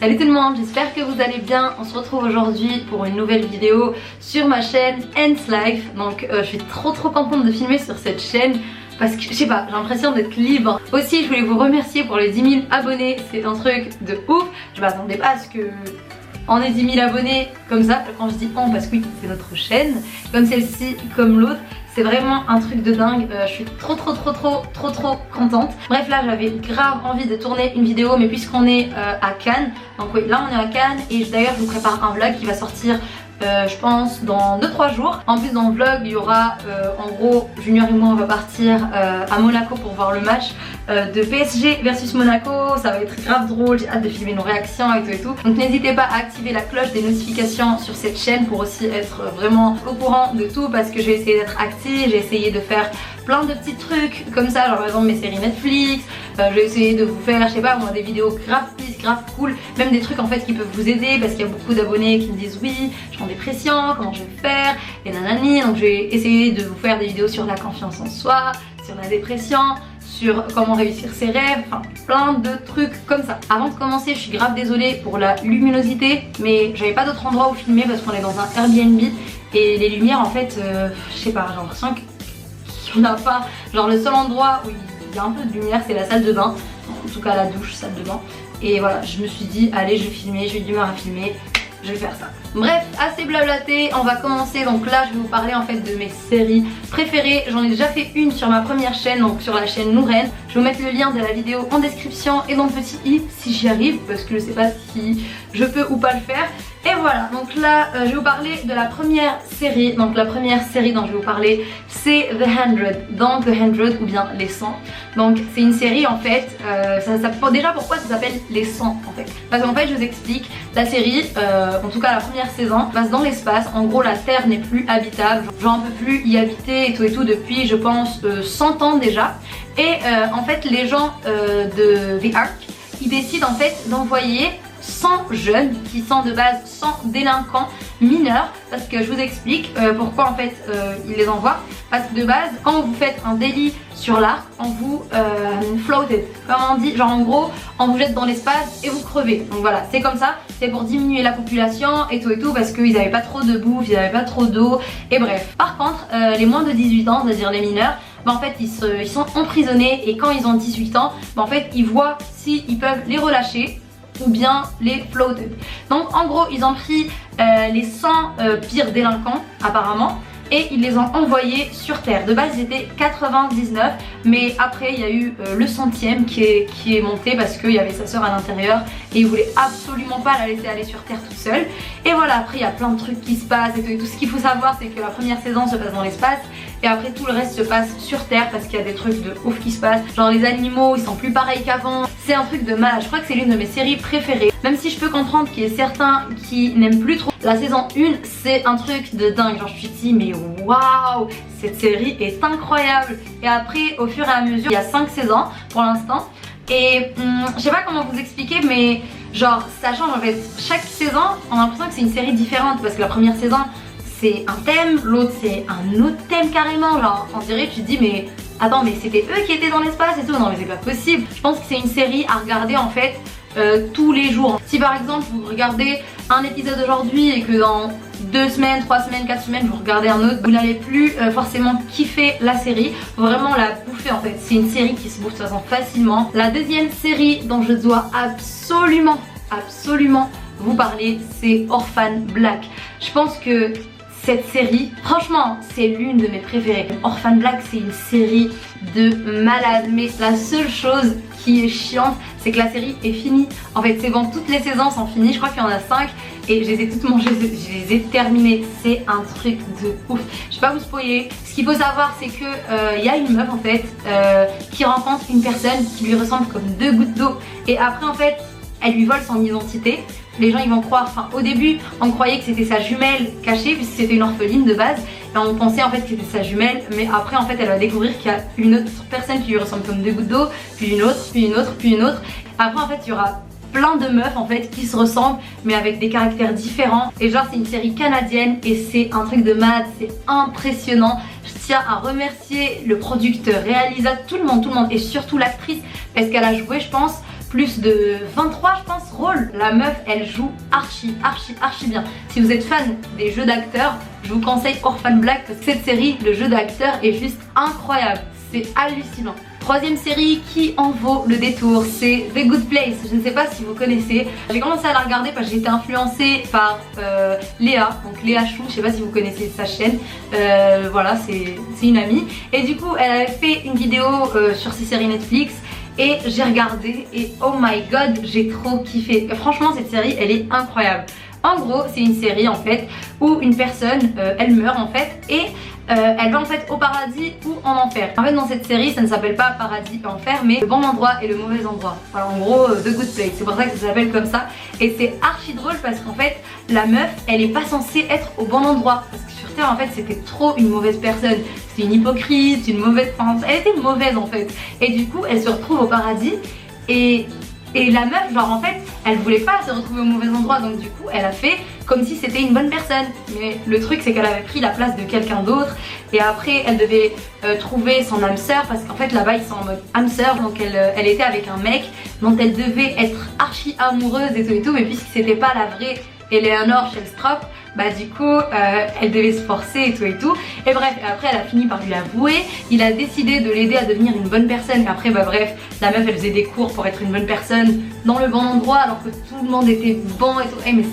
Salut tout le monde, j'espère que vous allez bien. On se retrouve aujourd'hui pour une nouvelle vidéo sur ma chaîne Ants Life. Donc je suis trop contente de filmer sur cette chaîne parce que je sais pas, j'ai l'impression d'être libre. Aussi je voulais vous remercier pour les 10 000 abonnés, c'est un truc de ouf. Je m'attendais pas à ce que on ait 10 000 abonnés comme ça. Quand je dis on, parce que oui, c'est notre chaîne, comme celle-ci, comme l'autre. C'est vraiment un truc de dingue, je suis trop contente. Bref, là j'avais grave envie de tourner une vidéo, mais puisqu'on est à Cannes, donc oui, là on est à Cannes et d'ailleurs je vous prépare un vlog qui va sortir je pense dans 2-3 jours. En plus dans le vlog il y aura en gros Junior et moi on va partir à Monaco pour voir le match de PSG versus Monaco. Ça va être grave drôle, j'ai hâte de filmer nos réactions et tout. Donc n'hésitez pas à activer la cloche des notifications sur cette chaîne pour aussi être vraiment au courant de tout, parce que j'ai essayé d'être active, j'ai essayé de faire plein de petits trucs comme ça, genre par exemple mes séries Netflix, j'ai essayé de vous faire, je sais pas moi, des vidéos grave cool, même des trucs en fait qui peuvent vous aider, parce qu'il y a beaucoup d'abonnés qui me disent oui, je suis en dépression, comment je vais faire, et nanani. Donc j'ai essayé de vous faire des vidéos sur la confiance en soi, sur la dépression, sur comment réussir ses rêves, enfin plein de trucs comme ça. Avant de commencer, je suis grave désolée pour la luminosité, mais j'avais pas d'autre endroit où filmer parce qu'on est dans un Airbnb et les lumières en fait, je sais pas, j'ai l'impression qu'il n'y en a pas. Genre le seul endroit où il y a un peu de lumière c'est la salle de bain, en tout cas la douche, salle de bain. Et voilà, je me suis dit allez je vais filmer, j'ai de l'humeur à filmer, je vais faire ça. Bref, assez blablaté, on va commencer. Donc là je vais vous parler en fait de mes séries préférées. J'en ai déjà fait une sur ma première chaîne, donc sur la chaîne Nouren. Je vais vous mettre le lien de la vidéo en description et dans le petit i si j'y arrive, parce que je sais pas si je peux ou pas le faire. Et voilà, donc là je vais vous parler de la première série. Donc la première série dont je vais vous parler c'est The 100, dans The 100 ou bien Les 100. Donc c'est une série en fait, déjà pourquoi ça s'appelle Les 100 en fait. Parce qu'en fait je vous explique, la série, en tout cas la première saison, passe dans l'espace. En gros la Terre n'est plus habitable, genre on peut plus y habiter et tout depuis je pense 100 ans déjà. Et en fait les gens de The Ark, ils décident en fait d'envoyer 100 jeunes qui sont de base 100 délinquants mineurs, parce que je vous explique pourquoi en fait ils les envoient. Parce que de base quand vous faites un délit sur l'arc, on vous floated, comme on dit, genre en gros on vous jette dans l'espace et vous crevez. Donc voilà, c'est comme ça, c'est pour diminuer la population et tout parce qu'ils n'avaient pas trop de bouffe, ils n'avaient pas trop d'eau et bref. Par contre les moins de 18 ans, c'est-à-dire les mineurs, en fait ils sont emprisonnés, et quand ils ont 18 ans, en fait ils voient s'ils peuvent les relâcher ou bien les floated. Donc en gros ils ont pris les 100 pires délinquants apparemment et ils les ont envoyés sur Terre. De base ils étaient 99, mais après il y a eu le 100e qui est monté parce qu'il y avait sa soeur à l'intérieur et il voulait absolument pas la laisser aller sur Terre toute seule. Et voilà, après il y a plein de trucs qui se passent et tout. Ce qu'il faut savoir c'est que la première saison se passe dans l'espace et après tout le reste se passe sur Terre, parce qu'il y a des trucs de ouf qui se passent. Genre les animaux ils sont plus pareils qu'avant, c'est un truc de malade. Je crois que c'est l'une de mes séries préférées, même si je peux comprendre qu'il y ait certains qui n'aiment plus trop. La saison 1 c'est un truc de dingue, genre je me suis dit mais waouh, cette série est incroyable. Et après au fur et à mesure, il y a 5 saisons pour l'instant. Et je sais pas comment vous expliquer, mais genre ça change en fait. Chaque saison on a l'impression que c'est une série différente, parce que la première saison c'est un thème, l'autre c'est un autre thème carrément. Genre on dirait, tu te dis mais attends, mais c'était eux qui étaient dans l'espace et tout. Non mais c'est pas possible. Je pense que c'est une série à regarder en fait tous les jours. Si par exemple vous regardez un épisode aujourd'hui et que dans 2 semaines, 3 semaines, 4 semaines vous regardez un autre, vous n'allez plus forcément kiffer la série, faut vraiment la bouffer en fait. C'est une série qui se bouffe de toute façon facilement. La deuxième série dont je dois absolument vous parler, c'est Orphan Black. Je pense que cette série, franchement, c'est l'une de mes préférées. Orphan Black, c'est une série de malade, mais la seule chose qui est chiante, c'est que la série est finie. En fait, c'est bon, toutes les saisons sont finies, je crois qu'il y en a 5 et je les ai toutes mangées, je les ai terminées. C'est un truc de ouf. Je vais pas vous spoiler. Ce qu'il faut savoir, c'est que y a une meuf en fait qui rencontre une personne qui lui ressemble comme 2 gouttes d'eau, et après en fait elle lui vole son identité. Les gens ils vont croire, enfin au début on croyait que c'était sa jumelle cachée puisque c'était une orpheline de base, et on pensait en fait que c'était sa jumelle, mais après en fait elle va découvrir qu'il y a une autre personne qui lui ressemble comme 2 gouttes d'eau, puis une autre, puis une autre, puis une autre. Après en fait il y aura plein de meufs en fait qui se ressemblent mais avec des caractères différents, et genre c'est une série canadienne et c'est un truc de malade, c'est impressionnant. Je tiens à remercier le producteur, réalisateur, tout le monde et surtout l'actrice, parce qu'elle a joué je pense plus de 23 je pense rôles. La meuf elle joue archi bien. Si vous êtes fan des jeux d'acteurs, je vous conseille Orphan Black parce que cette série, le jeu d'acteur est juste incroyable, c'est hallucinant. Troisième série qui en vaut le détour, c'est The Good Place. Je ne sais pas si vous connaissez. J'ai commencé à la regarder parce que j'ai été influencée par Léa, donc Léa Chou, je sais pas si vous connaissez sa chaîne. Voilà, c'est une amie. Et du coup, elle avait fait une vidéo sur ses séries Netflix. Et j'ai regardé et oh my god, j'ai trop kiffé. Franchement, cette série, elle est incroyable. En gros, c'est une série en fait où une personne, elle meurt en fait et elle va en fait au paradis ou en enfer. En fait, dans cette série, ça ne s'appelle pas paradis et enfer, mais le bon endroit et le mauvais endroit. Voilà, en gros, The Good Place. C'est pour ça que ça s'appelle comme ça. Et c'est archi drôle parce qu'en fait, la meuf, elle est pas censée être au bon endroit. Parce que sur Terre, en fait, c'était trop une mauvaise personne. C'était une hypocrite, une mauvaise... Enfin, elle était mauvaise en fait. Et du coup, elle se retrouve au paradis et la meuf, genre en fait, elle voulait pas se retrouver au mauvais endroit, donc du coup, elle a fait comme si c'était une bonne personne. Mais le truc, c'est qu'elle avait pris la place de quelqu'un d'autre. Et après, elle devait trouver son âme sœur, parce qu'en fait, là-bas, ils sont en mode âme sœur. Donc elle était avec un mec dont elle devait être archi amoureuse et tout. Mais puisque c'était pas la vraie Eleanor Shellstrop, bah du coup elle devait se forcer et tout. Et bref, après elle a fini par lui avouer. Il a décidé de l'aider à devenir une bonne personne. Et après bah bref, la meuf elle faisait des cours pour être une bonne personne dans le bon endroit alors que tout le monde était bon et tout. Hey, mais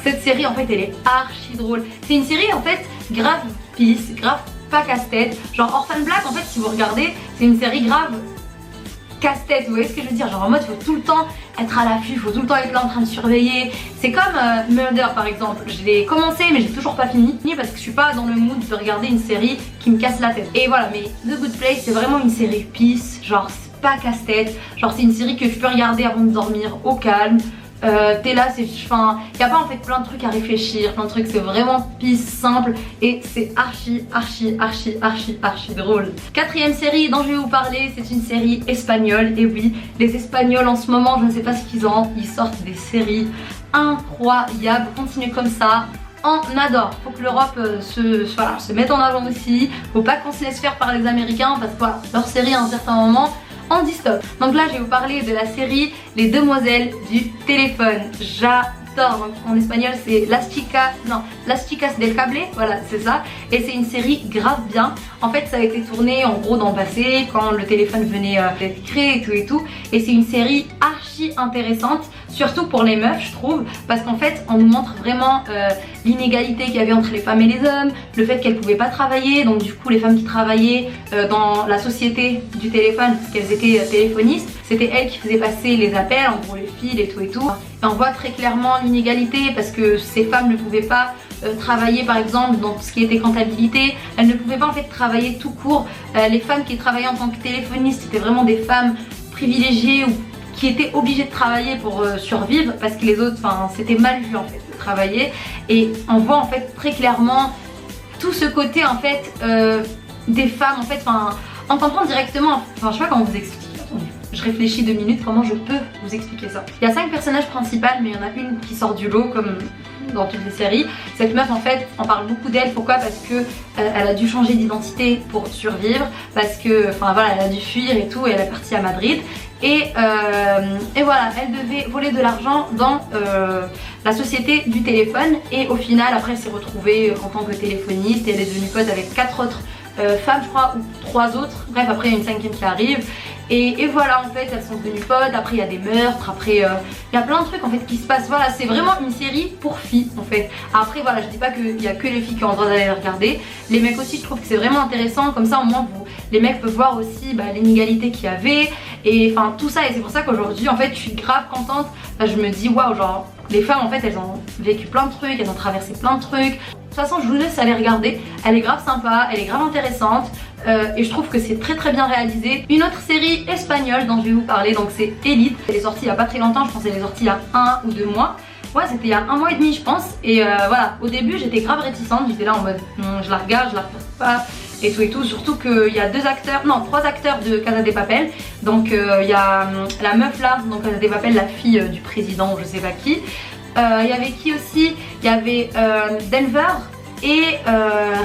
cette série en fait elle est archi drôle. C'est une série en fait grave peace, grave pas casse-tête. Genre Orphan Black en fait si vous regardez, c'est une série grave casse-tête, vous voyez ce que je veux dire, genre en mode il faut tout le temps être à l'affût, il faut tout le temps être là en train de surveiller. C'est comme Murder par exemple, je l'ai commencé mais j'ai toujours pas fini parce que je suis pas dans le mood de regarder une série qui me casse la tête. Et voilà, mais The Good Place c'est vraiment une série peace, genre c'est pas casse-tête, genre c'est une série que je peux regarder avant de dormir au calme. T'es là, c'est enfin, y a pas en fait plein de trucs à réfléchir, plein de trucs, c'est vraiment peace, simple et c'est archi drôle. Quatrième série dont je vais vous parler, c'est une série espagnole. Et oui, les Espagnols en ce moment, je ne sais pas ce qu'ils ont, ils sortent des séries incroyables. Continuez comme ça. On adore, faut que l'Europe se mette en avant aussi. Faut pas qu'on se laisse faire par les Américains parce que voilà, leur série à un certain moment on dit stop. Donc là je vais vous parler de la série Les Demoiselles du téléphone. J'adore, donc en espagnol c'est Las Chicas del Cable, voilà c'est ça. Et c'est une série grave bien. En fait ça a été tourné en gros dans le passé quand le téléphone venait d'être créé et tout. Et c'est une série archi intéressante, surtout pour les meufs je trouve, parce qu'en fait on nous montre vraiment l'inégalité qu'il y avait entre les femmes et les hommes, le fait qu'elles pouvaient pas travailler, donc du coup les femmes qui travaillaient dans la société du téléphone, parce qu'elles étaient téléphonistes, c'était elles qui faisaient passer les appels, en gros les fils et tout. Et on voit très clairement l'inégalité parce que ces femmes ne pouvaient pas travailler par exemple dans ce qui était comptabilité, elles ne pouvaient pas en fait travailler tout court. Les femmes qui travaillaient en tant que téléphonistes c'était vraiment des femmes privilégiées ou qui étaient obligées de travailler pour survivre parce que les autres, enfin c'était mal vu en fait de travailler. Et on voit en fait très clairement tout ce côté en fait des femmes en fait, enfin on comprend directement, enfin je sais pas comment vous expliquer. Attendez, je réfléchis 2 minutes comment je peux vous expliquer ça. Il y a 5 personnages principaux mais il y en a une qui sort du lot comme dans toutes les séries. Cette meuf en fait on parle beaucoup d'elle, pourquoi? Parce que elle a dû changer d'identité pour survivre, parce que enfin voilà elle a dû fuir et tout et elle est partie à Madrid. Et voilà, elle devait voler de l'argent dans la société du téléphone. Et au final, après, elle s'est retrouvée en tant que téléphoniste. Et elle est devenue pote avec 4 autres femmes, je crois, ou 3 autres. Bref, après, il y a une 5e qui arrive. Et voilà, en fait, elles sont devenues potes. Après, il y a des meurtres. Après, il y a plein de trucs en fait qui se passent. Voilà, c'est vraiment une série pour filles en fait. Après, voilà, je dis pas qu'il y a que les filles qui ont le droit d'aller regarder. Les mecs aussi, je trouve que c'est vraiment intéressant. Comme ça, au moins, les mecs peuvent voir aussi l'inégalité qu'il y avait. Et enfin, tout ça. Et c'est pour ça qu'aujourd'hui, en fait, je suis grave contente. Là, je me dis, waouh, genre, les femmes, en fait, elles ont vécu plein de trucs. Elles ont traversé plein de trucs. De toute façon, je vous laisse aller regarder. Elle est grave sympa, elle est grave intéressante. Et je trouve que c'est très bien réalisé. Une autre série espagnole dont je vais vous parler, donc c'est Elite. Elle est sortie il y a pas très longtemps, je pense qu'elle est sortie il y a 1 ou 2 mois. Ouais, c'était il y a 1 mois et demi je pense. Et voilà, au début j'étais grave réticente, j'étais là en mode je la regarde, je la regarde pas et tout. Surtout qu'il y a 3 acteurs de Casa de Papel. Donc il y a la meuf là, donc Casa de Papel, la fille du président ou je sais pas qui. Il y avait qui aussi? Il y avait Denver et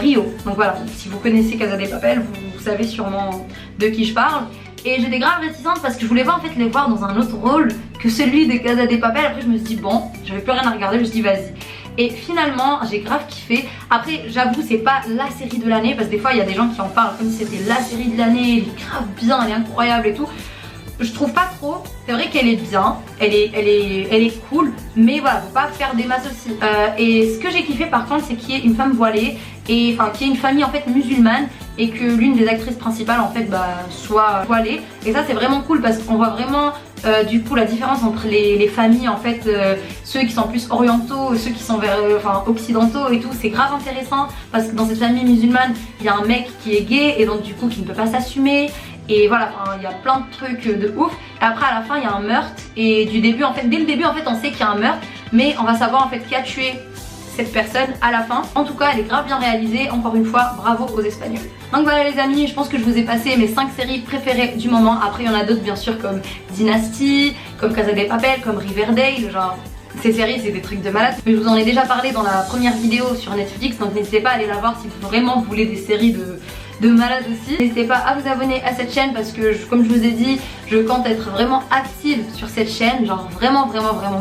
Rio. Donc voilà, si vous connaissez Casa de Papel, vous savez sûrement de qui je parle. et j'étais grave réticente parce que je voulais pas en fait les voir dans un autre rôle que celui de Casa de Papel. Après je me suis dit bon, j'avais plus rien à regarder, je me suis dit vas-y. Et finalement j'ai grave kiffé. Après j'avoue c'est pas la série de l'année parce que des fois il y a des gens qui en parlent comme si c'était la série de l'année, elle est grave bien, elle est incroyable et tout. Je trouve pas trop, c'est vrai qu'elle est bien, elle est cool, mais voilà, faut pas faire des masses aussi. Et ce que j'ai kiffé par contre c'est qu'il y ait une femme voilée, et enfin qu'il y ait une famille en fait musulmane et que l'une des actrices principales en fait soit voilée. Et ça c'est vraiment cool parce qu'on voit vraiment du coup la différence entre les familles en fait, ceux qui sont plus orientaux, ceux qui sont vers occidentaux et tout. C'est grave intéressant parce que dans cette famille musulmane il y a un mec qui est gay et donc du coup qui ne peut pas s'assumer. Et voilà, il y a plein de trucs de ouf. Et après à la fin il y a un meurtre. Et du début en fait, dès le début en fait on sait qu'il y a un meurtre, mais on va savoir en fait qui a tué cette personne à la fin. En tout cas elle est grave bien réalisée, encore une fois bravo aux Espagnols. Donc voilà les amis, je pense que je vous ai passé mes 5 séries préférées du moment. Après il y en a d'autres bien sûr comme Dynasty, comme Casa de Papel, comme Riverdale, genre ces séries c'est des trucs de malade. Mais je vous en ai déjà parlé dans la première vidéo sur Netflix, donc n'hésitez pas à aller la voir si vraiment vous voulez des séries de malade aussi. N'hésitez pas à vous abonner à cette chaîne parce que comme je vous ai dit, je compte être vraiment active sur cette chaîne, genre vraiment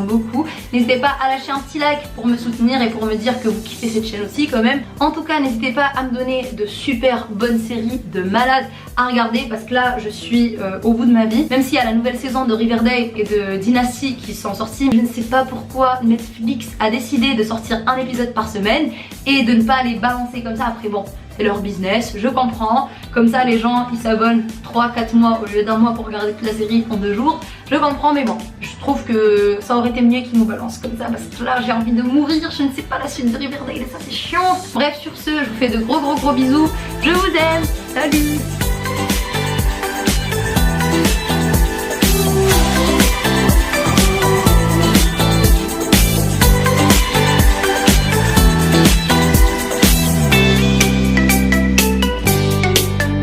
beaucoup. N'hésitez pas à lâcher un petit like pour me soutenir et pour me dire que vous kiffez cette chaîne aussi quand même. En tout cas n'hésitez pas à me donner de super bonnes séries de malades à regarder parce que là je suis au bout de ma vie. Même s'il y a la nouvelle saison de Riverdale et de Dynasty qui sont sorties, je ne sais pas pourquoi Netflix a décidé de sortir un épisode par semaine et de ne pas les balancer comme ça. Après bon, c'est leur business, je comprends. Comme ça les gens ils s'abonnent 3-4 mois au lieu d'un mois pour regarder toute la série en 2 jours. Je comprends, mais bon, je trouve que ça aurait été mieux qu'ils nous balancent comme ça parce que là j'ai envie de mourir, je ne sais pas la suite de Riverdale et ça c'est chiant. Bref, sur ce, je vous fais de gros bisous, je vous aime, salut.